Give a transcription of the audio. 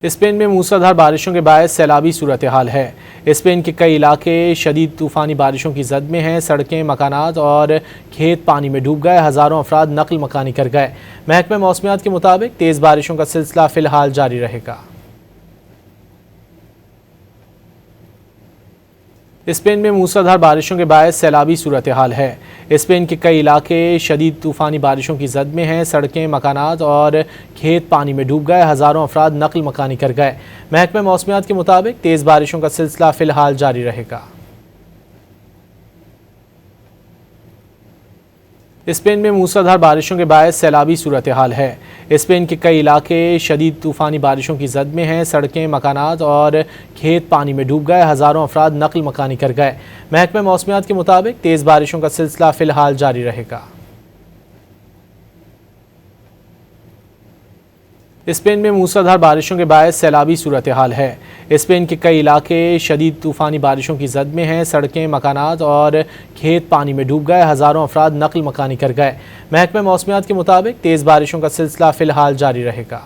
Spain में मूसलाधार बारिशों के बायस सैलाबी सूरत हाल है। स्पेन के कई इलाके शदीद तूफ़ानी बारिशों की जद में हैं। सड़कें, मकानात और खेत पानी में डूब गए। हज़ारों अफराद नकल मकानी कर गए। महकमे मौसमियात के मुताबिक तेज़ बारिशों का सिलसिला फ़िलहाल जारी रहेगा। स्पेन में मूसलाधार बारिशों के बायस सैलाबी सूरत हाल है। स्पेन के कई इलाके शदीद तूफ़ानी बारिशों की जद में हैं। सड़कें, मकानात और खेत पानी में डूब गए। हज़ारों अफराद नकल मकानी कर गए। महकमे मौसमियात के मुताबिक तेज़ बारिशों का सिलसिला फ़िलहाल जारी रहेगा। स्पेन में मूसलाधार बारिशों के बायस सैलाबी सूरत हाल है। स्पेन के कई इलाके शदीद तूफ़ानी बारिशों की जद में हैं। सड़कें, मकानात और खेत पानी में डूब गए। हज़ारों अफराद नकल मकानी कर गए। महकमे मौसमियात के मुताबिक तेज़ बारिशों का सिलसिला फ़िलहाल जारी रहेगा। स्पेन में मूसलाधार बारिशों के बायस सैलाबी सूरत हाल है। स्पेन के कई इलाके शदीद तूफ़ानी बारिशों की जद में हैं। सड़कें, मकानात और खेत पानी में डूब गए। हज़ारों अफराद नकल मकानी कर गए। महकमे मौसमियात के मुताबिक तेज़ बारिशों का सिलसिला फ़िलहाल जारी रहेगा।